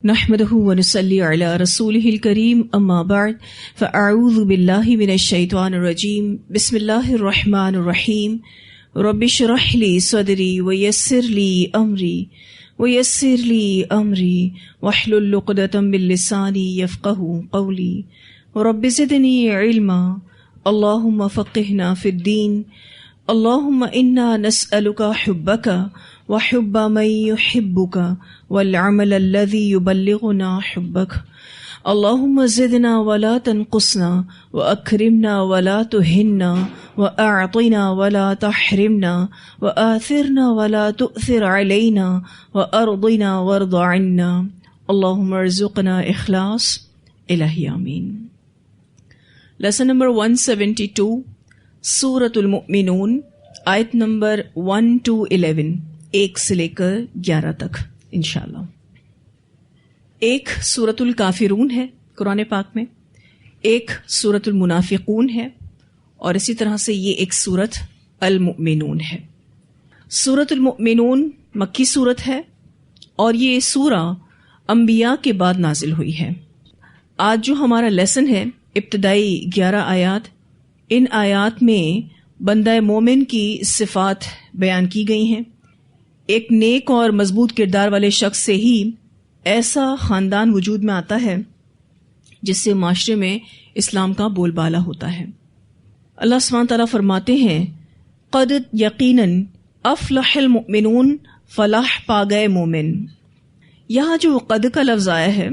نحمده ونصلي على رسوله الكريم اما بعد فاعوذ بالله من الشيطان الرجيم بسم الله الرحمن الرحيم رب اشرح لي صدري ويسر لي امري واحلل عقدة من لساني يفقهوا قولي رب زدني علما اللهم فقهنا في الدين اللهم انا نسألك حبك وحب من يحبك والعمل الذي يبلغنا حبك اللهم زدنا ولا تنقصنا واكرمنا ولا تهنا واعطنا ولا تحرمنا واثرنا ولا تؤثر علينا وارضنا وارض عنا اللهم ارزقنا اخلاص الہی آمین. لیسن نمبر 172 سورۃ المؤمنون، آیت نمبر 1 to 11، 1 سے لے کر 11 تک انشاءاللہ. ایک سورۃ الکافرون ہے قرآن پاک میں، ایک سورۃ المنافقون ہے، اور اسی طرح سے یہ ایک سورۃ المؤمنون ہے. سورۃ المؤمنون مکی سورت ہے اور یہ سورہ انبیاء کے بعد نازل ہوئی ہے. آج جو ہمارا لیسن ہے ابتدائی 11 آیات، ان آیات میں بندہ مومن کی صفات بیان کی گئی ہیں. ایک نیک اور مضبوط کردار والے شخص سے ہی ایسا خاندان وجود میں آتا ہے جس سے معاشرے میں اسلام کا بول بالا ہوتا ہے. اللہ سبحانہ تعالیٰ فرماتے ہیں قد یقیناً افلح المؤمنون، فلاح پا گئے مومن. یہاں جو قد کا لفظ آیا ہے،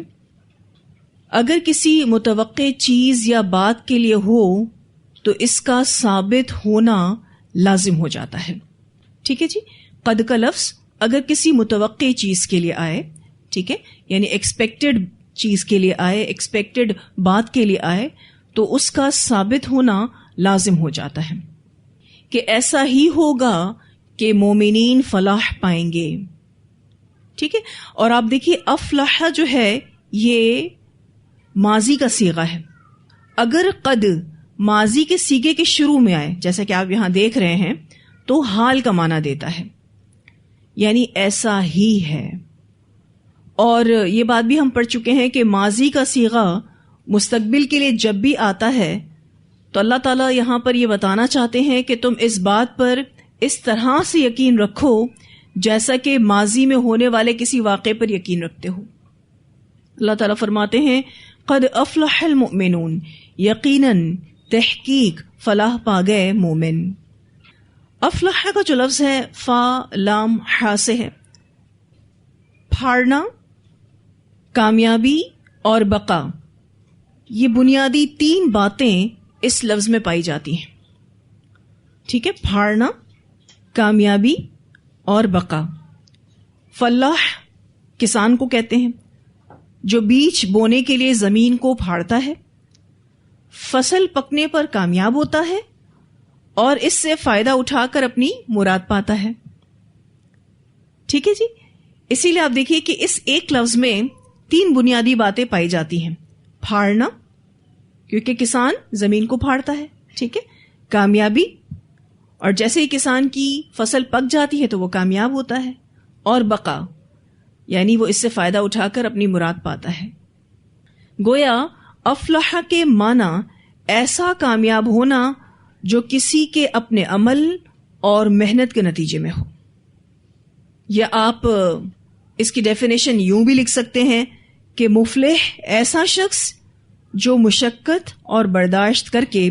اگر کسی متوقع چیز یا بات کے لیے ہو تو اس کا ثابت ہونا لازم ہو جاتا ہے. ٹھیک ہے جی، قد کا لفظ اگر کسی متوقع چیز کے لیے آئے، ٹھیک ہے، یعنی ایکسپیکٹڈ چیز کے لیے آئے، ایکسپیکٹڈ بات کے لیے آئے، تو اس کا ثابت ہونا لازم ہو جاتا ہے کہ ایسا ہی ہوگا کہ مومنین فلاح پائیں گے. ٹھیک ہے، اور آپ دیکھیے افلاح جو ہے یہ ماضی کا صیغہ ہے. اگر قد ماضی کے صیغے کے شروع میں آئے، جیسا کہ آپ یہاں دیکھ رہے ہیں، تو حال کا معنی دیتا ہے، یعنی ایسا ہی ہے. اور یہ بات بھی ہم پڑھ چکے ہیں کہ ماضی کا صیغہ مستقبل کے لیے جب بھی آتا ہے تو اللہ تعالیٰ یہاں پر یہ بتانا چاہتے ہیں کہ تم اس بات پر اس طرح سے یقین رکھو جیسا کہ ماضی میں ہونے والے کسی واقعے پر یقین رکھتے ہو. اللہ تعالیٰ فرماتے ہیں قد افلح المؤمنون، یقیناً تحقیق فلاح پا گئے مومن. افلح کا جو لفظ ہے فا لام ہا سے ہے. پھاڑنا، کامیابی اور بقا، یہ بنیادی 3 باتیں اس لفظ میں پائی جاتی ہیں. ٹھیک ہے، پھاڑنا، کامیابی اور بقا. فلاح کسان کو کہتے ہیں جو بیج بونے کے لیے زمین کو پھاڑتا ہے، فصل پکنے پر کامیاب ہوتا ہے اور اس سے فائدہ اٹھا کر اپنی مراد پاتا ہے. ٹھیک ہے جی، اسی لیے آپ دیکھیے کہ اس ایک لفظ میں 3 بنیادی باتیں پائی جاتی ہیں. پھاڑنا، کیونکہ کسان زمین کو پھاڑتا ہے. ٹھیک ہے، کامیابی، اور جیسے ہی کسان کی فصل پک جاتی ہے تو وہ کامیاب ہوتا ہے. اور بقا، یعنی وہ اس سے فائدہ اٹھا کر اپنی مراد پاتا ہے. گویا افلح کے معنی ایسا کامیاب ہونا جو کسی کے اپنے عمل اور محنت کے نتیجے میں ہو. یا آپ اس کی ڈیفینیشن یوں بھی لکھ سکتے ہیں کہ مفلح ایسا شخص جو مشقت اور برداشت کر کے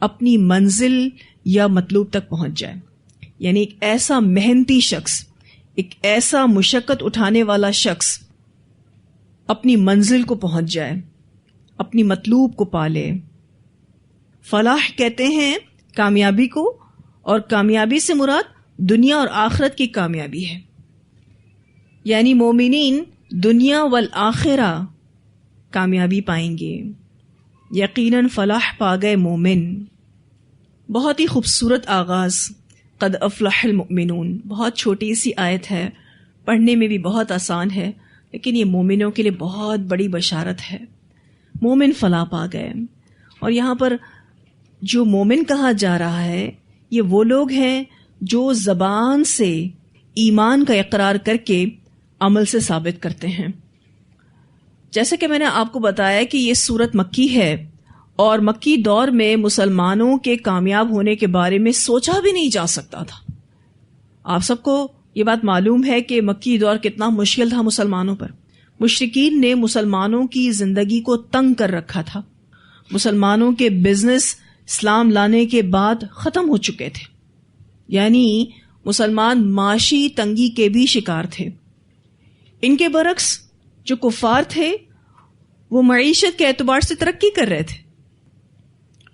اپنی منزل یا مطلوب تک پہنچ جائے. یعنی ایک ایسا محنتی شخص، ایک ایسا مشقت اٹھانے والا شخص اپنی منزل کو پہنچ جائے، اپنی مطلوب کو پالے. فلاح کہتے ہیں کامیابی کو، اور کامیابی سے مراد دنیا اور آخرت کی کامیابی ہے. یعنی مومنین دنیا والآخرہ کامیابی پائیں گے. یقیناً فلاح پا گئے مومن. بہت ہی خوبصورت آغاز، قد افلح المؤمنون. بہت چھوٹی سی آیت ہے، پڑھنے میں بھی بہت آسان ہے، لیکن یہ مومنوں کے لیے بہت بڑی بشارت ہے. مومن فلاح پا گئے. اور یہاں پر جو مومن کہا جا رہا ہے یہ وہ لوگ ہیں جو زبان سے ایمان کا اقرار کر کے عمل سے ثابت کرتے ہیں. جیسے کہ میں نے آپ کو بتایا کہ یہ سورت مکی ہے اور مکی دور میں مسلمانوں کے کامیاب ہونے کے بارے میں سوچا بھی نہیں جا سکتا تھا. آپ سب کو یہ بات معلوم ہے کہ مکی دور کتنا مشکل تھا مسلمانوں پر. مشرکین نے مسلمانوں کی زندگی کو تنگ کر رکھا تھا. مسلمانوں کے بزنس اسلام لانے کے بعد ختم ہو چکے تھے، یعنی مسلمان معاشی تنگی کے بھی شکار تھے. ان کے برعکس جو کفار تھے وہ معیشت کے اعتبار سے ترقی کر رہے تھے.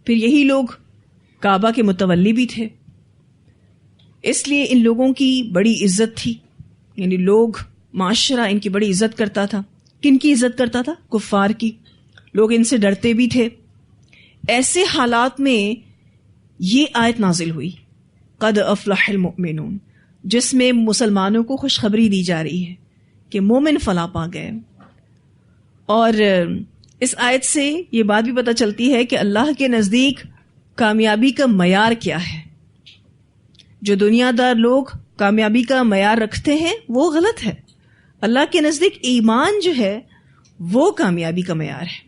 پھر یہی لوگ کعبہ کے متولی بھی تھے، اس لیے ان لوگوں کی بڑی عزت تھی. یعنی لوگ، معاشرہ ان کی بڑی عزت کرتا تھا. کن کی عزت کرتا تھا؟ کفار کی. لوگ ان سے ڈرتے بھی تھے. ایسے حالات میں یہ آیت نازل ہوئی، قد افلح المؤمنون، جس میں مسلمانوں کو خوشخبری دی جا رہی ہے کہ مومن فلاح پا گئے. اور اس آیت سے یہ بات بھی پتہ چلتی ہے کہ اللہ کے نزدیک کامیابی کا معیار کیا ہے. جو دنیا دار لوگ کامیابی کا معیار رکھتے ہیں وہ غلط ہے. اللہ کے نزدیک ایمان جو ہے وہ کامیابی کا معیار ہے.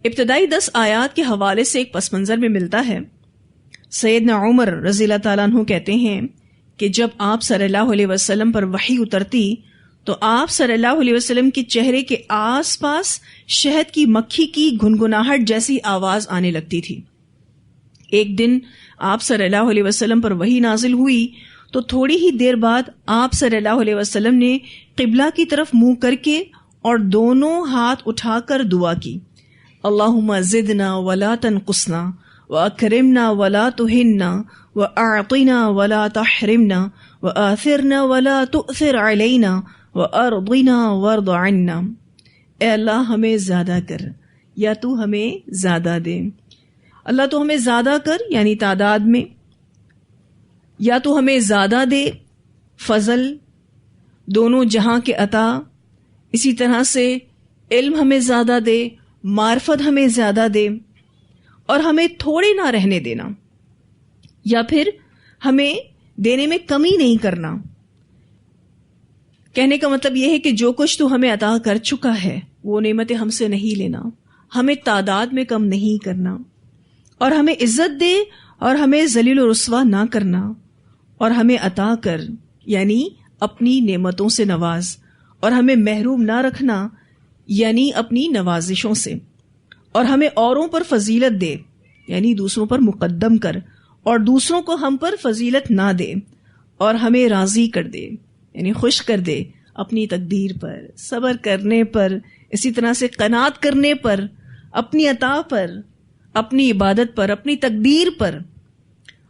ابتدائی 10 آیات کے حوالے سے ایک پس منظر میں ملتا ہے. سیدنا عمر رضی اللہ تعالیٰ عنہ کہتے ہیں کہ جب آپ صلی اللہ علیہ وسلم پر وحی اترتی تو آپ صلی اللہ علیہ وسلم کے چہرے کے آس پاس شہد کی مکھی کی گنگناہٹ جیسی آواز آنے لگتی تھی. ایک دن آپ صلی اللہ علیہ وسلم پر وحی نازل ہوئی تو تھوڑی ہی دیر بعد آپ صلی اللہ علیہ وسلم نے قبلہ کی طرف منہ کر کے اور دونوں ہاتھ اٹھا کر دعا کی، اللہم زدنا ولا تنقصنا واکرمنا ولا تہنا واعطنا ولا تحرمنا وآثرنا ولا تؤثر علینا وارضنا وارض عنا. اے اللہ ہمیں زیادہ کر یا تو ہمیں زیادہ دے. اللہ تو ہمیں زیادہ کر یعنی تعداد میں، یا تو ہمیں زیادہ دے فضل، دونوں جہاں کے عطا، اسی طرح سے علم ہمیں زیادہ دے، معرفت ہمیں زیادہ دے، اور ہمیں تھوڑے نہ رہنے دینا، یا پھر ہمیں دینے میں کمی نہیں کرنا. کہنے کا مطلب یہ ہے کہ جو کچھ تو ہمیں عطا کر چکا ہے وہ نعمتیں ہم سے نہیں لینا، ہمیں تعداد میں کم نہیں کرنا، اور ہمیں عزت دے اور ہمیں ذلیل و رسوا نہ کرنا، اور ہمیں عطا کر یعنی اپنی نعمتوں سے نواز، اور ہمیں محروم نہ رکھنا یعنی اپنی نوازشوں سے، اور ہمیں اوروں پر فضیلت دے یعنی دوسروں پر مقدم کر، اور دوسروں کو ہم پر فضیلت نہ دے، اور ہمیں راضی کر دے یعنی خوش کر دے اپنی تقدیر پر، صبر کرنے پر، اسی طرح سے قناعت کرنے پر، اپنی عطا پر، اپنی عبادت پر، اپنی تقدیر پر.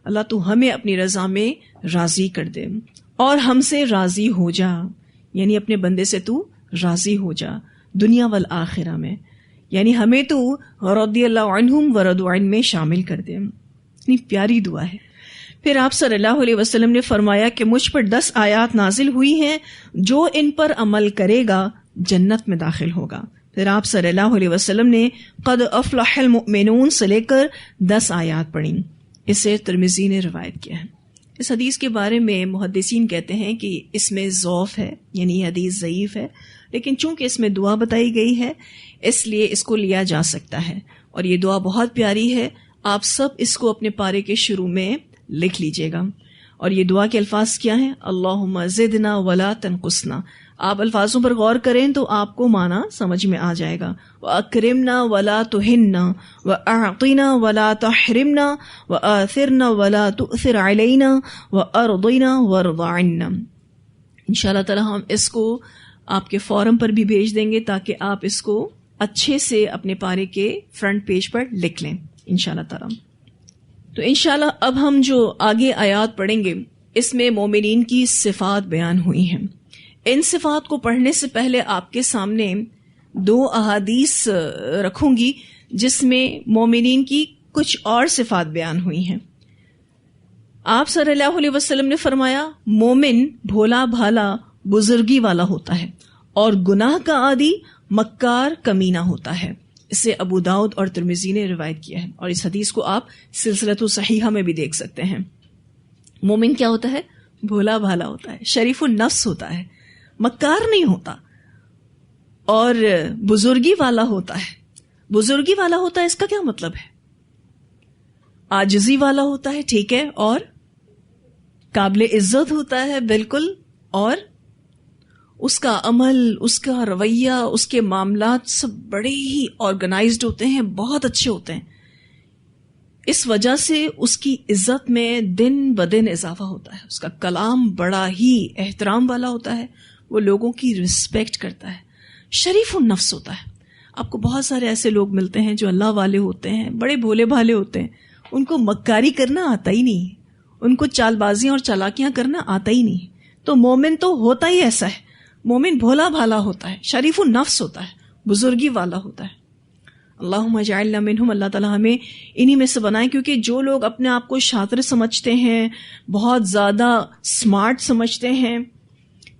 اللہ تو ہمیں اپنی رضا میں راضی کر دے اور ہم سے راضی ہو جا، یعنی اپنے بندے سے تو راضی ہو جا دنیا والآخرہ میں، یعنی ہمیں تو رضی اللہ عنہم ورضوا عنہ میں شامل کر دے. اتنی پیاری دعا ہے. پھر آپ صلی اللہ علیہ وسلم نے فرمایا کہ مجھ پر 10 آیات نازل ہوئی ہیں، جو ان پر عمل کرے گا جنت میں داخل ہوگا. پھر آپ صلی اللہ علیہ وسلم نے قد افلح المؤمنون سے لے کر 10 آیات پڑھیں. اسے ترمذی نے روایت کیا ہے. اس حدیث کے بارے میں محدثین کہتے ہیں کہ اس میں ضعف ہے، یعنی یہ حدیث ضعیف ہے، لیکن چونکہ اس میں دعا بتائی گئی ہے اس لیے اس کو لیا جا سکتا ہے. اور یہ دعا بہت پیاری ہے، آپ سب اس کو اپنے پارے کے شروع میں لکھ لیجئے گا. اور یہ دعا کے الفاظ کیا ہیں؟ اللہم زدنا ولا تنقصنا. آپ الفاظوں پر غور کریں تو آپ کو معنی سمجھ میں آ جائے گا. وَأَكْرِمْنَا وَلَا تُهِنَّا وَأَعْطِنَا وَلَا تَحْرِمْنَا وَآثِرْنَا وَلَا تُؤْثِرْ عَلَيْنَا وَأَرْضِنَا وَارْضَ عَنَّا. انشاءاللہ تعالی ہم اس کو آپ کے فورم پر بھی بھیج دیں گے تاکہ آپ اس کو اچھے سے اپنے پارے کے فرنٹ پیج پر لکھ لیں انشاءاللہ تعالی. تو انشاءاللہ اب ہم جو آگے آیات پڑھیں گے اس میں مومنین کی صفات بیان ہوئی ہیں. ان صفات کو پڑھنے سے پہلے آپ کے سامنے 2 احادیث رکھوں گی جس میں مومنین کی کچھ اور صفات بیان ہوئی ہیں. آپ صلی اللہ علیہ وسلم نے فرمایا مومن بھولا بھالا بزرگی والا ہوتا ہے اور گناہ کا عادی مکار کمینہ ہوتا ہے. اسے ابو داؤد اور ترمذی نے روایت کیا ہے اور اس حدیث کو آپ سلسلۃ صحیحہ میں بھی دیکھ سکتے ہیں. مومن کیا ہوتا ہے؟ بھولا بھالا ہوتا ہے، شریف النفس ہوتا ہے، مکار نہیں ہوتا. اور بزرگی والا ہوتا ہے. بزرگی والا ہوتا ہے اس کا کیا مطلب ہے؟ عاجزی والا ہوتا ہے، ٹھیک ہے، اور قابل عزت ہوتا ہے، بالکل، اور اس کا عمل، اس کا رویہ، اس کے معاملات سب بڑے ہی آرگنائزڈ ہوتے ہیں، بہت اچھے ہوتے ہیں. اس وجہ سے اس کی عزت میں دن بدن اضافہ ہوتا ہے. اس کا کلام بڑا ہی احترام والا ہوتا ہے، وہ لوگوں کی رسپیکٹ کرتا ہے، شریف النفس ہوتا ہے. آپ کو بہت سارے ایسے لوگ ملتے ہیں جو اللہ والے ہوتے ہیں، بڑے بھولے بھالے ہوتے ہیں، ان کو مکاری کرنا آتا ہی نہیں، ان کو چال بازیاں اور چالاکیاں کرنا آتا ہی نہیں. تو مومن تو ہوتا ہی ایسا ہے، مومن بھولا بھالا ہوتا ہے، شریف النفس ہوتا ہے، بزرگی والا ہوتا ہے. اللہم اجعلنا منہم، اللہ تعالیٰ ہمیں انہی میں سے بنائیں. کیونکہ جو لوگ اپنے آپ کو شاطر سمجھتے ہیں، بہت زیادہ سمارٹ سمجھتے ہیں،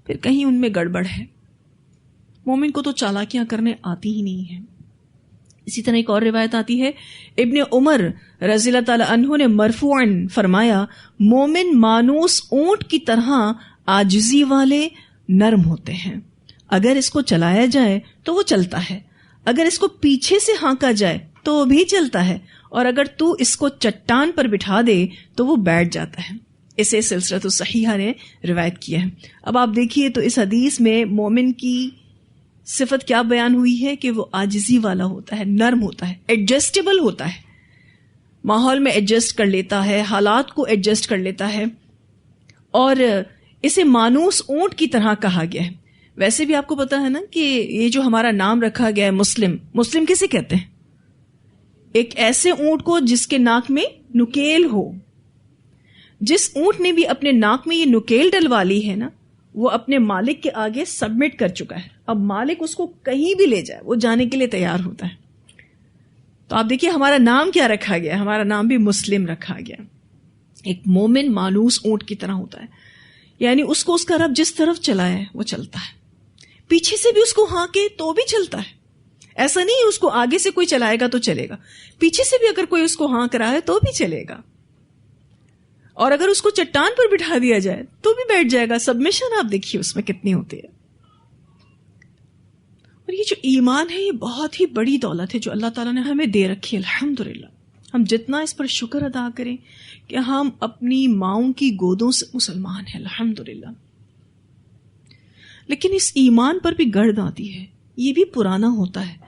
پھر کہیں ان میں گڑبڑ ہے. مومن کو تو چالاکیاں کرنے آتی ہی نہیں ہیں. اسی طرح ایک اور روایت آتی ہے، ابن عمر رضی اللہ تعالی عنہ نے مرفوعاً فرمایا، مومن مانوس اونٹ کی طرح عاجزی والے نرم ہوتے ہیں. اگر اس کو چلایا جائے تو وہ چلتا ہے، اگر اس کو پیچھے سے ہانکا جائے تو وہ بھی چلتا ہے، اور اگر تو اس کو چٹان پر بٹھا دے تو وہ بیٹھ جاتا ہے. اسے سلسلۃ الصحیحہ نے روایت کیا ہے. اب آپ دیکھیے تو اس حدیث میں مومن کی صفت کیا بیان ہوئی ہے کہ وہ عاجزی والا ہوتا ہے، نرم ہوتا ہے، ایڈجسٹیبل ہوتا ہے، ماحول میں ایڈجسٹ کر لیتا ہے، حالات کو ایڈجسٹ کر لیتا ہے. اور اسے مانوس اونٹ کی طرح کہا گیا ہے. ویسے بھی آپ کو پتا ہے نا کہ یہ جو ہمارا نام رکھا گیا ہے مسلم، مسلم کسے کہتے ہیں؟ ایک ایسے اونٹ کو جس کے ناک میں نکیل ہو. جس اونٹ نے بھی اپنے ناک میں یہ نکیل ڈلوا لی ہے نا، وہ اپنے مالک کے آگے سبمٹ کر چکا ہے. اب مالک اس کو کہیں بھی لے جائے وہ جانے کے لیے تیار ہوتا ہے. تو آپ دیکھیے ہمارا نام کیا رکھا گیا، ہمارا نام بھی مسلم رکھا گیا. ایک مومن مانوس اونٹ کی طرح ہوتا ہے، یعنی اس کو اس کا رب جس طرف چلائے وہ چلتا ہے. پیچھے سے بھی اس کو ہانکے تو بھی چلتا ہے. ایسا نہیں اس کو آگے سے کوئی چلائے گا تو چلے گا، پیچھے سے بھی اگر کوئی اس کو ہانک رہا ہے تو بھی چلے گا. اور اگر اس کو چٹان پر بٹھا دیا جائے تو بھی بیٹھ جائے گا. سبمیشن آپ دیکھیے اس میں کتنی ہوتی ہے. اور یہ جو ایمان ہے یہ بہت ہی بڑی دولت ہے جو اللہ تعالیٰ نے ہمیں دے رکھی ہے. الحمدللہ ہم جتنا اس پر شکر ادا کریں کہ ہم اپنی ماؤں کی گودوں سے مسلمان ہیں، الحمدللہ. لیکن اس ایمان پر بھی گرد آتی ہے، یہ بھی پرانا ہوتا ہے.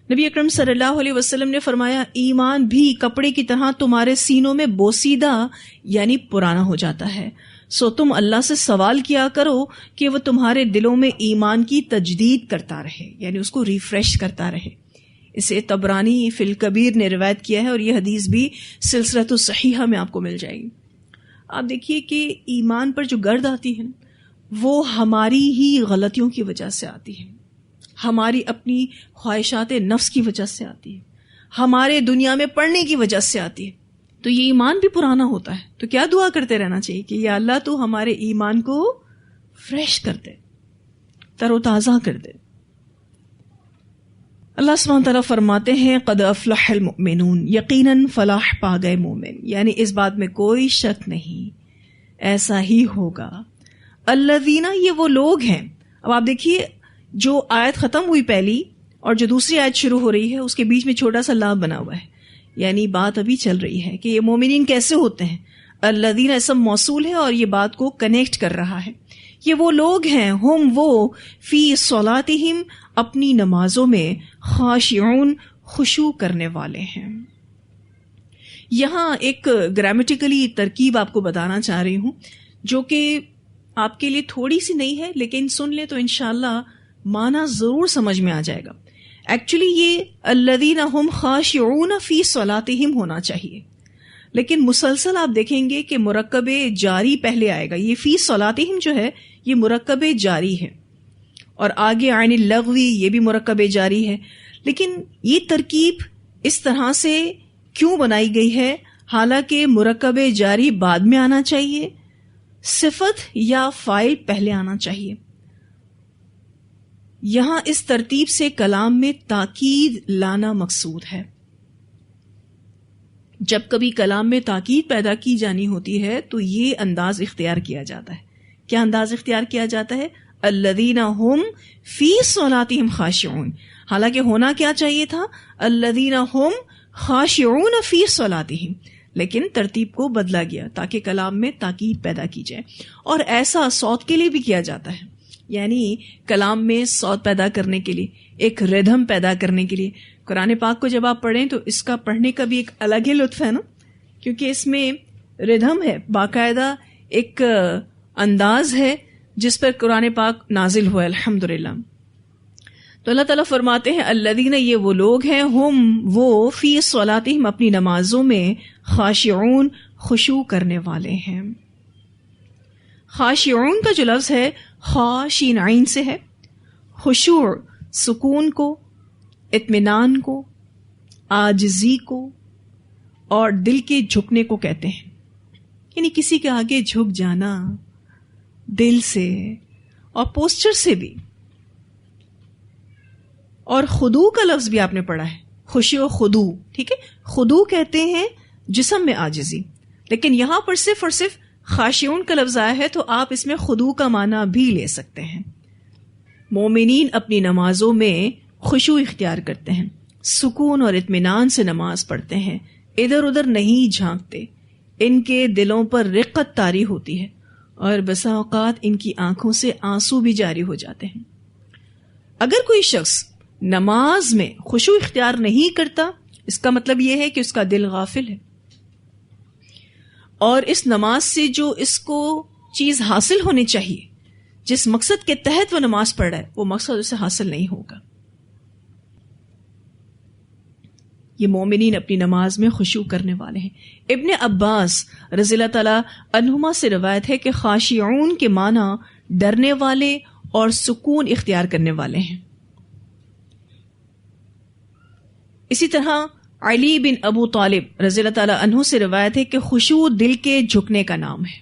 نبی اکرم صلی اللہ علیہ وسلم نے فرمایا، ایمان بھی کپڑے کی طرح تمہارے سینوں میں بوسیدہ یعنی پرانا ہو جاتا ہے. سو تم اللہ سے سوال کیا کرو کہ وہ تمہارے دلوں میں ایمان کی تجدید کرتا رہے، یعنی اس کو ریفریش کرتا رہے. اسے طبرانی فی الکبیر نے روایت کیا ہے، اور یہ حدیث بھی سلسلۃ الصحیحہ میں آپ کو مل جائے گی. آپ دیکھیے کہ ایمان پر جو گرد آتی ہے وہ ہماری ہی غلطیوں کی وجہ سے آتی ہے، ہماری اپنی خواہشات نفس کی وجہ سے آتی ہے، ہمارے دنیا میں پڑنے کی وجہ سے آتی ہے. تو یہ ایمان بھی پرانا ہوتا ہے. تو کیا دعا کرتے رہنا چاہیے کہ یا اللہ تو ہمارے ایمان کو فریش کر دے، تر و تازہ کر دے. اللہ سبحانہ تعالیٰ فرماتے ہیں، قد افلح المؤمنون، یقیناً فلاح پا گئے مومن. یعنی اس بات میں کوئی شک نہیں، ایسا ہی ہوگا. الذین، یہ وہ لوگ ہیں. اب آپ دیکھیے جو آیت ختم ہوئی پہلی اور جو دوسری آیت شروع ہو رہی ہے اس کے بیچ میں چھوٹا سا لام بنا ہوا ہے، یعنی بات ابھی چل رہی ہے کہ یہ مومنین کیسے ہوتے ہیں. الذین اسم موصول ہے اور یہ بات کو کنیکٹ کر رہا ہے. یہ وہ لوگ ہیں، ہم وہ، فی صلاتہم، اپنی نمازوں میں، خاشعون، خشوع کرنے والے ہیں. یہاں ایک گرامیٹیکلی ترکیب آپ کو بتانا چاہ رہی ہوں جو کہ آپ کے لیے تھوڑی سی نہیں ہے، لیکن سن لیں تو انشاءاللہ معنی ضرور سمجھ میں آ جائے گا. ایکچولی یہ الذین ہم خاشعون فی صلاتہم ہونا چاہیے، لیکن مسلسل آپ دیکھیں گے کہ مرکب جاری پہلے آئے گا. یہ فی صلاتہم جو ہے یہ مرکب جاری ہے، اور آگے عن اللغوی یہ بھی مرکب جاری ہے. لیکن یہ ترکیب اس طرح سے کیوں بنائی گئی ہے؟ حالانکہ مرکب جاری بعد میں آنا چاہیے، صفت یا فاعل پہلے آنا چاہیے. یہاں اس ترتیب سے کلام میں تاکید لانا مقصود ہے. جب کبھی کلام میں تاکید پیدا کی جانی ہوتی ہے تو یہ انداز اختیار کیا جاتا ہے. کیا انداز اختیار کیا جاتا ہے؟ الذین هم فی صلاتہم خاشعون. حالانکہ ہونا کیا چاہیے تھا الذین هم خاشعون فی صلاتہم، لیکن ترتیب کو بدلا گیا تاکہ کلام میں تاکید پیدا کی جائے. اور ایسا صوت کے لیے بھی کیا جاتا ہے، یعنی کلام میں صوت پیدا کرنے کے لیے، ایک ردھم پیدا کرنے کے لیے. قرآن پاک کو جب آپ پڑھیں تو اس کا پڑھنے کا بھی ایک الگ ہی لطف ہے نا، کیونکہ اس میں ردھم ہے، باقاعدہ ایک انداز ہے جس پر قرآن پاک نازل ہوا ہے. الحمدللہ. تو اللہ تعالیٰ فرماتے ہیں الذین، یہ وہ لوگ ہیں، ہم وہ، فی صلاتہم اپنی نمازوں میں، خاشعون خشوع کرنے والے ہیں. خاشعون کا جو لفظ ہے خاشین عین سے ہے. خشوع سکون کو، اطمینان کو، عاجزی کو اور دل کے جھکنے کو کہتے ہیں. یعنی کسی کے آگے جھک جانا دل سے اور پوسچر سے بھی. اور خضوع کا لفظ بھی آپ نے پڑھا ہے، خشوع و خضوع. ٹھیک ہے، خضوع کہتے ہیں جسم میں عاجزی، لیکن یہاں پر صرف اور صرف خاشعون کا لفظ آیا ہے تو آپ اس میں خضوع کا معنی بھی لے سکتے ہیں. مومنین اپنی نمازوں میں خشوع اختیار کرتے ہیں، سکون اور اطمینان سے نماز پڑھتے ہیں، ادھر ادھر نہیں جھانکتے، ان کے دلوں پر رقت طاری ہوتی ہے اور بسا اوقات ان کی آنکھوں سے آنسو بھی جاری ہو جاتے ہیں. اگر کوئی شخص نماز میں خشوع اختیار نہیں کرتا، اس کا مطلب یہ ہے کہ اس کا دل غافل ہے، اور اس نماز سے جو اس کو چیز حاصل ہونی چاہیے، جس مقصد کے تحت وہ نماز پڑھ رہا ہے، وہ مقصد اسے حاصل نہیں ہوگا. یہ مومنین اپنی نماز میں خشوع کرنے والے ہیں. ابن عباس رضی اللہ تعالی عنہما سے روایت ہے کہ خاشعون کے معنی ڈرنے والے اور سکون اختیار کرنے والے ہیں. اسی طرح علی بن ابو طالب رضی اللہ تعالی عنہ سے روایت ہے کہ خشوع دل کے جھکنے کا نام ہے.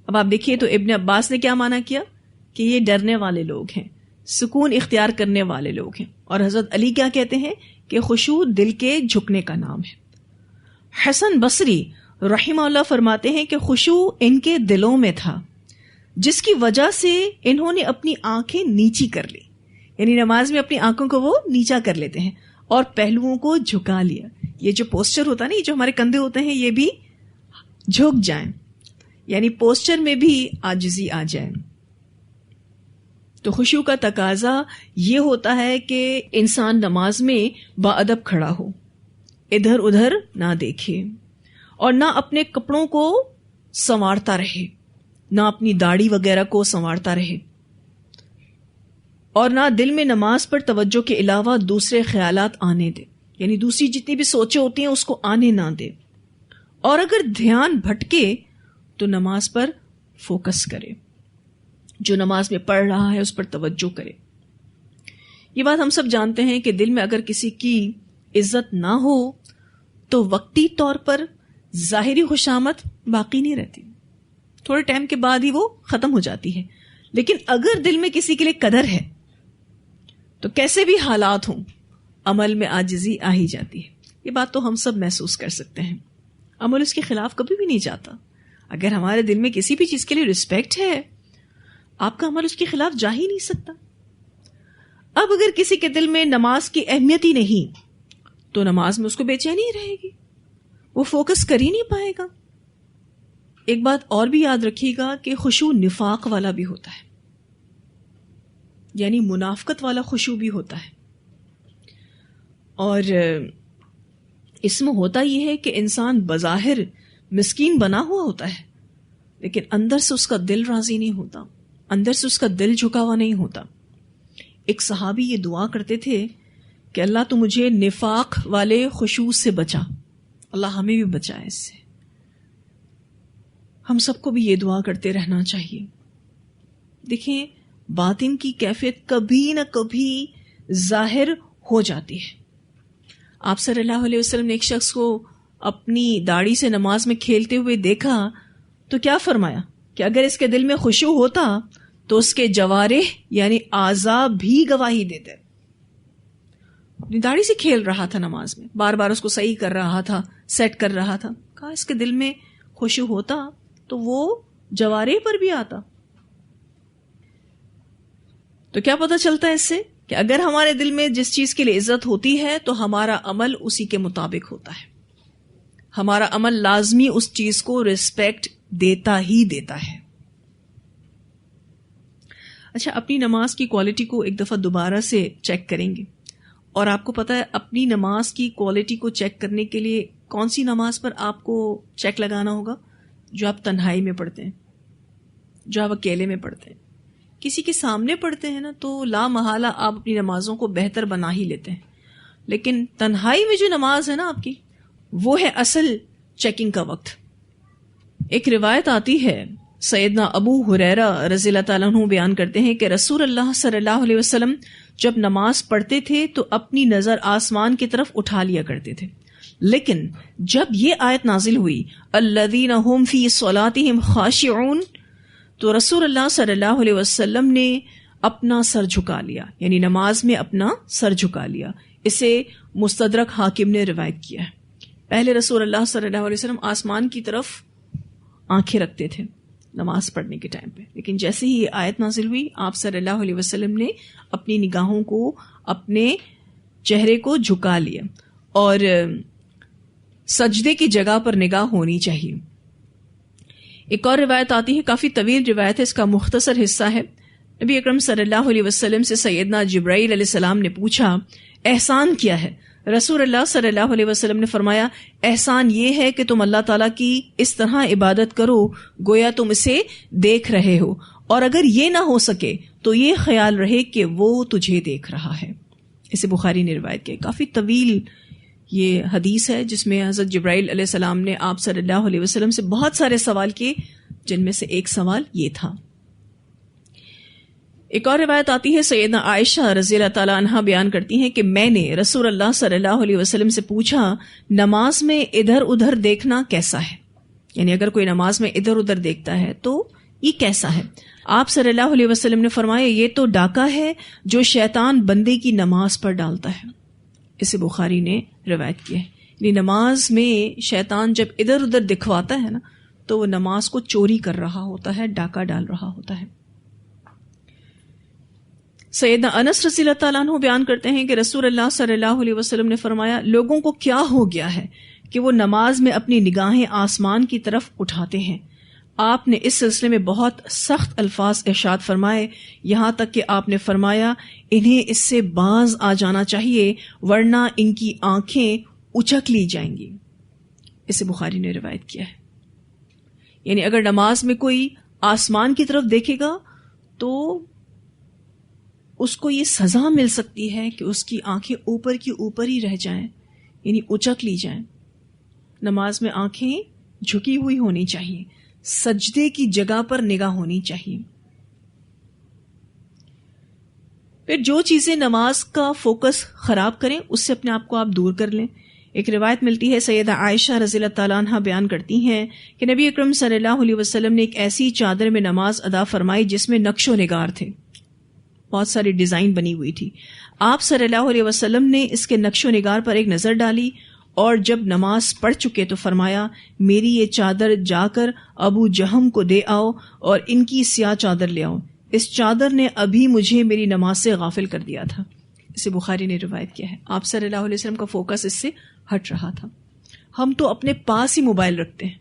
اب آپ دیکھیے تو ابن عباس نے کیا معنی کیا کہ یہ ڈرنے والے لوگ ہیں، سکون اختیار کرنے والے لوگ ہیں، اور حضرت علی کیا کہتے ہیں کہ خشوع دل کے جھکنے کا نام ہے. حسن بصری رحمہ اللہ فرماتے ہیں کہ خشوع ان کے دلوں میں تھا، جس کی وجہ سے انہوں نے اپنی آنکھیں نیچی کر لی. یعنی نماز میں اپنی آنکھوں کو وہ نیچا کر لیتے ہیں اور پہلوؤں کو جھکا لیا. یہ جو پوسچر ہوتا ہے نا، یہ جو ہمارے کندھے ہوتے ہیں، یہ بھی جھک جائیں، یعنی پوسچر میں بھی عاجزی آ جائے. تو خشوع کا تقاضا یہ ہوتا ہے کہ انسان نماز میں باادب کھڑا ہو، ادھر ادھر نہ دیکھے، اور نہ اپنے کپڑوں کو سنوارتا رہے، نہ اپنی داڑھی وغیرہ کو سنوارتا رہے، اور نہ دل میں نماز پر توجہ کے علاوہ دوسرے خیالات آنے دے. یعنی دوسری جتنی بھی سوچیں ہوتی ہیں اس کو آنے نہ دے، اور اگر دھیان بھٹکے تو نماز پر فوکس کرے، جو نماز میں پڑھ رہا ہے اس پر توجہ کرے. یہ بات ہم سب جانتے ہیں کہ دل میں اگر کسی کی عزت نہ ہو تو وقتی طور پر ظاہری خوشامد باقی نہیں رہتی، تھوڑے ٹائم کے بعد ہی وہ ختم ہو جاتی ہے. لیکن اگر دل میں کسی کے لیے قدر ہے تو کیسے بھی حالات ہوں، عمل میں عاجزی آ ہی جاتی ہے. یہ بات تو ہم سب محسوس کر سکتے ہیں. عمل اس کے خلاف کبھی بھی نہیں جاتا. اگر ہمارے دل میں کسی بھی چیز کے لیے رسپیکٹ ہے، آپ کا عمل اس کے خلاف جا ہی نہیں سکتا. اب اگر کسی کے دل میں نماز کی اہمیت ہی نہیں تو نماز میں اس کو بے چینی رہے گی، وہ فوکس کر ہی نہیں پائے گا. ایک بات اور بھی یاد رکھیے گا کہ خشوع نفاق والا بھی ہوتا ہے، یعنی منافقت والا خشوع بھی ہوتا ہے. اور اس میں ہوتا یہ ہے کہ انسان بظاہر مسکین بنا ہوا ہوتا ہے، لیکن اندر سے اس کا دل راضی نہیں ہوتا، اندر سے اس کا دل جھکا ہوا نہیں ہوتا. ایک صحابی یہ دعا کرتے تھے کہ اللہ تو مجھے نفاق والے خشوع سے بچا. اللہ ہمیں بھی بچائے اس سے. ہم سب کو بھی یہ دعا کرتے رہنا چاہیے. دیکھیں، باطن کی کیفیت کبھی نہ کبھی ظاہر ہو جاتی ہے. آپ صلی اللہ علیہ وسلم نے ایک شخص کو اپنی داڑھی سے نماز میں کھیلتے ہوئے دیکھا تو کیا فرمایا کہ اگر اس کے دل میں خشوع ہوتا تو اس کے جوارح یعنی اعضاء بھی گواہی دیتے. اپنی داڑھی سے کھیل رہا تھا نماز میں، بار بار اس کو صحیح کر رہا تھا، سیٹ کر رہا تھا. کہا اس کے دل میں خشوع ہوتا تو وہ جوارح پر بھی آتا. تو کیا پتہ چلتا ہے اس سے کہ اگر ہمارے دل میں جس چیز کے لیے عزت ہوتی ہے تو ہمارا عمل اسی کے مطابق ہوتا ہے. ہمارا عمل لازمی اس چیز کو ریسپیکٹ دیتا ہی دیتا ہے. اچھا، اپنی نماز کی کوالٹی کو ایک دفعہ دوبارہ سے چیک کریں گے. اور آپ کو پتہ ہے اپنی نماز کی کوالٹی کو چیک کرنے کے لیے کون سی نماز پر آپ کو چیک لگانا ہوگا؟ جو آپ تنہائی میں پڑھتے ہیں، جو آپ اکیلے میں پڑھتے ہیں. کسی کے سامنے پڑھتے ہیں نا تو لا محالہ آپ اپنی نمازوں کو بہتر بنا ہی لیتے ہیں. لیکن تنہائی میں جو نماز ہے نا آپ کی، وہ ہے اصل چیکنگ کا وقت. ایک روایت آتی ہے، سیدنا ابو ہریرہ رضی اللہ تعالیٰ عنہ بیان کرتے ہیں کہ رسول اللہ صلی اللہ علیہ وسلم جب نماز پڑھتے تھے تو اپنی نظر آسمان کی طرف اٹھا لیا کرتے تھے، لیکن جب یہ آیت نازل ہوئی الذین هم فی صلاتہم خاشعون، تو رسول اللہ صلی اللہ علیہ وسلم نے اپنا سر جھکا لیا، یعنی نماز میں اپنا سر جھکا لیا. اسے مستدرک حاکم نے روایت کیا ہے. پہلے رسول اللہ صلی اللہ علیہ وسلم آسمان کی طرف آنکھیں رکھتے تھے نماز پڑھنے کے ٹائم پہ، لیکن جیسے ہی یہ آیت نازل ہوئی آپ صلی اللہ علیہ وسلم نے اپنی نگاہوں کو، اپنے چہرے کو جھکا لیا. اور سجدے کی جگہ پر نگاہ ہونی چاہیے. ایک اور روایت آتی ہے، کافی طویل روایت ہے، اس کا مختصر حصہ ہے. نبی اکرم صلی اللہ علیہ وسلم سے سیدنا جبرائیل علیہ السلام نے پوچھا احسان کیا ہے؟ رسول اللہ صلی اللہ علیہ وسلم نے فرمایا احسان یہ ہے کہ تم اللہ تعالیٰ کی اس طرح عبادت کرو گویا تم اسے دیکھ رہے ہو، اور اگر یہ نہ ہو سکے تو یہ خیال رہے کہ وہ تجھے دیکھ رہا ہے. اسے بخاری نے روایت کیا. کافی طویل یہ حدیث ہے جس میں حضرت جبرائیل علیہ السلام نے آپ صلی اللہ علیہ وسلم سے بہت سارے سوال کیے، جن میں سے ایک سوال یہ تھا. ایک اور روایت آتی ہے، سیدنا عائشہ رضی اللہ تعالیٰ عنہا بیان کرتی ہیں کہ میں نے رسول اللہ صلی اللہ علیہ وسلم سے پوچھا نماز میں ادھر ادھر دیکھنا کیسا ہے، یعنی اگر کوئی نماز میں ادھر ادھر دیکھتا ہے تو یہ کیسا ہے؟ آپ صلی اللہ علیہ وسلم نے فرمایا یہ تو ڈاکہ ہے جو شیطان بندے کی نماز پر ڈالتا ہے. اسے بخاری نے روایت کیا ہے. یعنی نماز میں شیطان جب ادھر ادھر دکھواتا ہے نا تو وہ نماز کو چوری کر رہا ہوتا ہے، ڈاکہ ڈال رہا ہوتا ہے. سیدنا انس رضی اللہ تعالیٰ عنہ بیان کرتے ہیں کہ رسول اللہ صلی اللہ علیہ وسلم نے فرمایا لوگوں کو کیا ہو گیا ہے کہ وہ نماز میں اپنی نگاہیں آسمان کی طرف اٹھاتے ہیں. آپ نے اس سلسلے میں بہت سخت الفاظ ارشاد فرمائے، یہاں تک کہ آپ نے فرمایا انہیں اس سے باز آ جانا چاہیے ورنہ ان کی آنکھیں اچک لی جائیں گی. اسے بخاری نے روایت کیا ہے. یعنی اگر نماز میں کوئی آسمان کی طرف دیکھے گا تو اس کو یہ سزا مل سکتی ہے کہ اس کی آنکھیں اوپر کی اوپر ہی رہ جائیں، یعنی اچک لی جائیں. نماز میں آنکھیں جھکی ہوئی ہونی چاہیے، سجدے کی جگہ پر نگاہ ہونی چاہیے. پھر جو چیزیں نماز کا فوکس خراب کریں اس سے اپنے آپ کو آپ دور کر لیں. ایک روایت ملتی ہے، سیدہ عائشہ رضی اللہ تعالیٰ عنہ بیان کرتی ہیں کہ نبی اکرم صلی اللہ علیہ وسلم نے ایک ایسی چادر میں نماز ادا فرمائی جس میں نقش و نگار تھے، بہت ساری ڈیزائن بنی ہوئی تھی. آپ صلی اللہ علیہ وسلم نے اس کے نقش و نگار پر ایک نظر ڈالی اور جب نماز پڑھ چکے تو فرمایا میری یہ چادر جا کر ابو جہم کو دے آؤ اور ان کی سیاہ چادر لے آؤ، اس چادر نے ابھی مجھے میری نماز سے غافل کر دیا تھا. اسے بخاری نے روایت کیا ہے. آپ صلی اللہ علیہ وسلم کا فوکس اس سے ہٹ رہا تھا. ہم تو اپنے پاس ہی موبائل رکھتے ہیں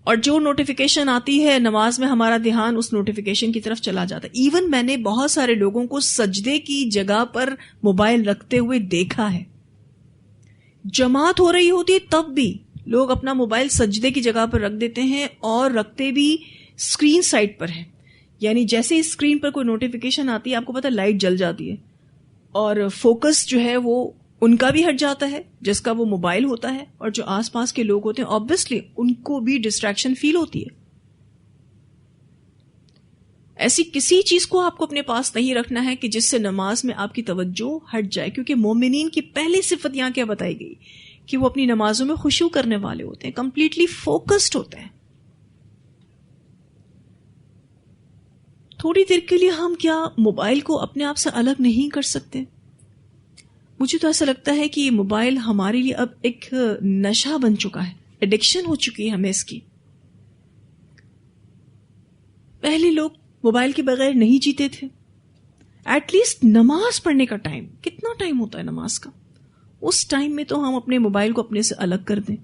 اور جو نوٹیفیکیشن آتی ہے نماز میں ہمارا دھیان اس نوٹیفیکیشن کی طرف چلا جاتا ہے. ایون میں نے بہت سارے لوگوں کو سجدے کی جگہ پر موبائل رکھتے ہوئے دیکھا ہے. جماعت ہو رہی ہوتی ہے تب بھی لوگ اپنا موبائل سجدے کی جگہ پر رکھ دیتے ہیں اور رکھتے بھی اسکرین سائڈ پر ہے. یعنی جیسے ہی اسکرین پر کوئی نوٹیفیکیشن آتی ہے آپ کو پتہ لائٹ جل جاتی ہے اور فوکس جو ہے وہ ان کا بھی ہٹ جاتا ہے جس کا وہ موبائل ہوتا ہے، اور جو آس پاس کے لوگ ہوتے ہیں آبویسلی ان کو بھی ڈسٹریکشن فیل ہوتی ہے. ایسی کسی چیز کو آپ کو اپنے پاس نہیں رکھنا ہے کہ جس سے نماز میں آپ کی توجہ ہٹ جائے، کیونکہ مومنین کی پہلی صفت یہاں کیا بتائی گئی کہ وہ اپنی نمازوں میں خشوع کرنے والے ہوتے ہیں، کمپلیٹلی فوکسڈ ہوتے ہیں. تھوڑی دیر کے لیے ہم کیا موبائل کو اپنے آپ سے الگ نہیں کر سکتے؟ مجھے تو ایسا لگتا ہے کہ یہ موبائل ہمارے لیے اب ایک نشہ بن چکا ہے، ایڈکشن ہو چکی ہے ہمیں اس کی. پہلے لوگ موبائل کے بغیر نہیں جیتے تھے. ایٹ لیسٹ نماز پڑھنے کا ٹائم, کتنا ٹائم ہوتا ہے نماز کا, اس ٹائم میں تو ہم اپنے موبائل کو اپنے سے الگ کر دیں.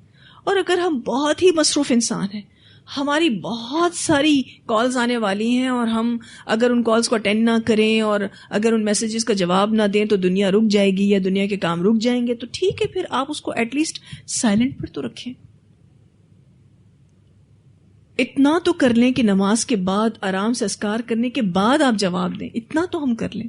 اور اگر ہم بہت ہی مصروف انسان ہیں, ہماری بہت ساری کالز آنے والی ہیں, اور ہم اگر ان کالز کو اٹینڈ نہ کریں اور اگر ان میسیجز کا جواب نہ دیں تو دنیا رک جائے گی یا دنیا کے کام رک جائیں گے, تو ٹھیک ہے پھر آپ اس کو ایٹ لیسٹ سائلنٹ پر تو رکھیں. اتنا تو کر لیں کہ نماز کے بعد آرام سے اذکار کرنے کے بعد آپ جواب دیں, اتنا تو ہم کر لیں.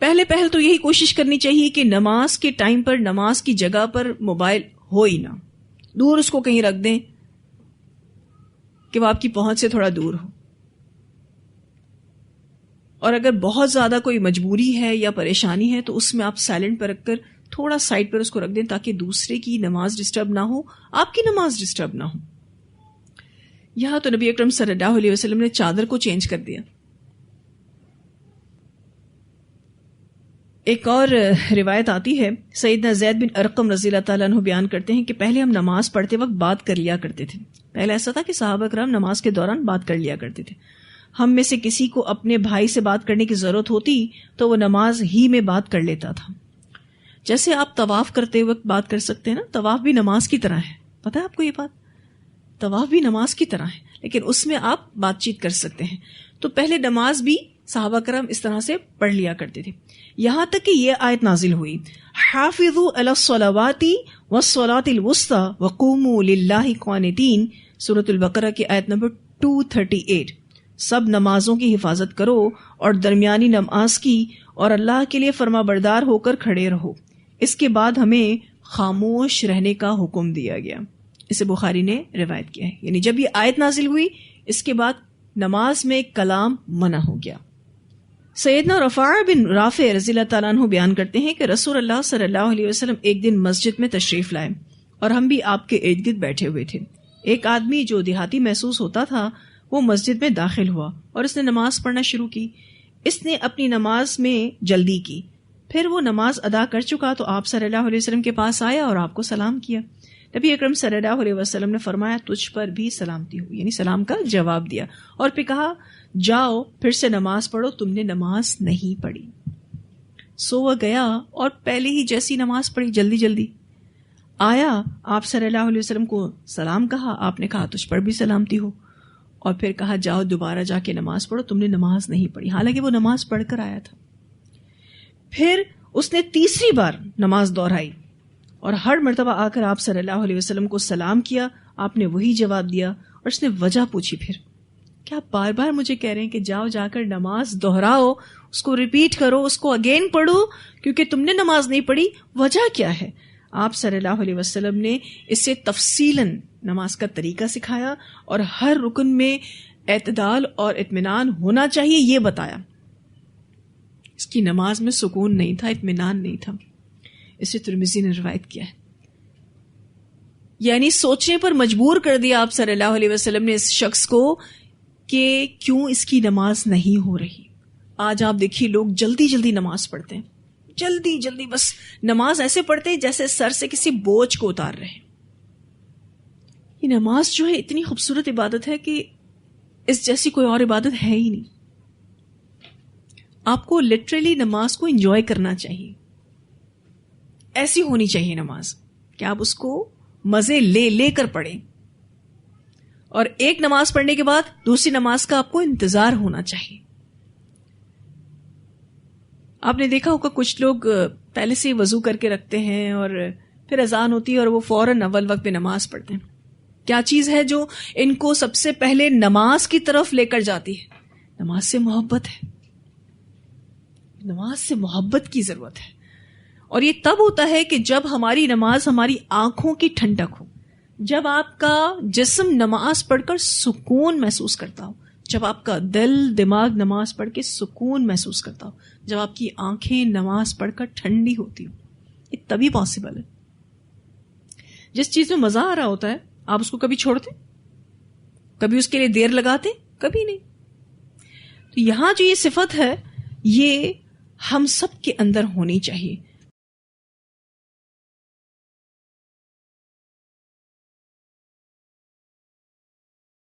پہلے تو یہی کوشش کرنی چاہیے کہ نماز کے ٹائم پر نماز کی جگہ پر موبائل ہو ہی نہ, دور اس کو کہیں رکھ دیں کہ وہ آپ کی پہنچ سے تھوڑا دور ہو. اور اگر بہت زیادہ کوئی مجبوری ہے یا پریشانی ہے تو اس میں آپ سائلنٹ پر رکھ کر تھوڑا سائڈ پر اس کو رکھ دیں تاکہ دوسرے کی نماز ڈسٹرب نہ ہو, آپ کی نماز ڈسٹرب نہ ہو. یہاں تو نبی اکرم صلی اللہ علیہ وسلم نے چادر کو چینج کر دیا. ایک اور روایت آتی ہے, سیدنا زید بن ارقم رضی اللہ تعالیٰ عنہ بیان کرتے ہیں کہ پہلے ہم نماز پڑھتے وقت بات کر لیا کرتے تھے. پہلے ایسا تھا کہ صحابہ کرام نماز کے دوران بات کر لیا کرتے تھے. ہم میں سے کسی کو اپنے بھائی سے بات کرنے کی ضرورت ہوتی تو وہ نماز ہی میں بات کر لیتا تھا. جیسے آپ طواف کرتے وقت بات کر سکتے ہیں نا, طواف بھی نماز کی طرح ہے. پتہ ہے آپ کو یہ بات؟ طواف بھی نماز کی طرح ہے, لیکن اس میں آپ بات چیت کر سکتے ہیں. تو پہلے نماز بھی صحابہ کرام اس طرح سے پڑھ لیا کرتے تھے, یہاں تک کہ یہ آیت نازل ہوئی, حافظوا علی الصلوات والصلاۃ الوسطی وقوموا للہ قانتین, سورۃ البقرہ کی آیت نمبر 238. سب نمازوں کی حفاظت کرو اور درمیانی نماز کی, اور اللہ کے لیے فرما بردار ہو کر کھڑے رہو. اس کے بعد ہمیں خاموش رہنے کا حکم دیا گیا. اسے بخاری نے روایت کیا ہے. یعنی جب یہ آیت نازل ہوئی اس کے بعد نماز میں کلام منع ہو گیا. سیدنا رفاع بن رافع رضی اللہ تعالیٰ عنہ بیان کرتے ہیں کہ رسول اللہ صلی اللہ علیہ وسلم ایک دن مسجد میں تشریف لائے اور ہم بھی آپ کے ارد گرد بیٹھے ہوئے تھے. ایک آدمی جو دیہاتی محسوس ہوتا تھا وہ مسجد میں داخل ہوا اور اس نے نماز پڑھنا شروع کی. اس نے اپنی نماز میں جلدی کی. پھر وہ نماز ادا کر چکا تو آپ صلی اللہ علیہ وسلم کے پاس آیا اور آپ کو سلام کیا. نبی اکرم صلی اللہ علیہ وسلم نے فرمایا تجھ پر بھی سلامتی ہو, یعنی سلام کا جواب دیا, اور پھر کہا جاؤ پھر سے نماز پڑھو, تم نے نماز نہیں پڑھی. سو وہ گیا اور پہلے ہی جیسی نماز پڑھی جلدی جلدی. آیا آپ صلی اللہ علیہ وسلم کو سلام کہا, آپ نے کہا تجھ پر بھی سلامتی ہو, اور پھر کہا جاؤ دوبارہ جا کے نماز پڑھو, تم نے نماز نہیں پڑھی, حالانکہ وہ نماز پڑھ کر آیا تھا. پھر اس نے تیسری بار نماز دہرائی اور ہر مرتبہ آ کر آپ صلی اللہ علیہ وسلم کو سلام کیا, آپ نے وہی جواب دیا, اور اس نے وجہ پوچھی. پھر کیا آپ بار بار مجھے کہہ رہے ہیں کہ جاؤ جا کر نماز دہراؤ, اس کو ریپیٹ کرو, اس کو اگین پڑھو کیونکہ تم نے نماز نہیں پڑھی, وجہ کیا ہے؟ آپ صلی اللہ علیہ وسلم نے اس سے تفصیلاً نماز کا طریقہ سکھایا اور ہر رکن میں اعتدال اور اطمینان ہونا چاہیے یہ بتایا. اس کی نماز میں سکون نہیں تھا, اطمینان نہیں تھا. اسے ترمذی نے روایت کیا ہے. یعنی سوچنے پر مجبور کر دیا آپ صلی اللہ علیہ وسلم نے اس شخص کو کہ کیوں اس کی نماز نہیں ہو رہی. آج آپ دیکھیے لوگ جلدی جلدی نماز پڑھتے ہیں, جلدی جلدی بس نماز ایسے پڑھتے ہیں جیسے سر سے کسی بوجھ کو اتار رہے ہیں. یہ نماز جو ہے اتنی خوبصورت عبادت ہے کہ اس جیسی کوئی اور عبادت ہے ہی نہیں. آپ کو لٹرلی نماز کو انجوائے کرنا چاہیے. ایسی ہونی چاہیے نماز کہ آپ اس کو مزے لے لے کر پڑھیں, اور ایک نماز پڑھنے کے بعد دوسری نماز کا آپ کو انتظار ہونا چاہیے. آپ نے دیکھا ہوگا کچھ لوگ پہلے سے وضو کر کے رکھتے ہیں اور پھر اذان ہوتی ہے اور وہ فوراً اول وقت پہ نماز پڑھتے ہیں. کیا چیز ہے جو ان کو سب سے پہلے نماز کی طرف لے کر جاتی ہے؟ نماز سے محبت ہے. نماز سے محبت کی ضرورت ہے, اور یہ تب ہوتا ہے کہ جب ہماری نماز ہماری آنکھوں کی ٹھنڈک ہو, جب آپ کا جسم نماز پڑھ کر سکون محسوس کرتا ہو, جب آپ کا دل دماغ نماز پڑھ کے سکون محسوس کرتا ہو, جب آپ کی آنکھیں نماز پڑھ کر ٹھنڈی ہوتی ہو. یہ تبھی پاسبل ہے. جس چیز میں مزہ آ رہا ہوتا ہے آپ اس کو کبھی چھوڑتے, کبھی اس کے لیے دیر لگاتے, کبھی نہیں. تو یہاں جو یہ صفت ہے یہ ہم سب کے اندر ہونی چاہیے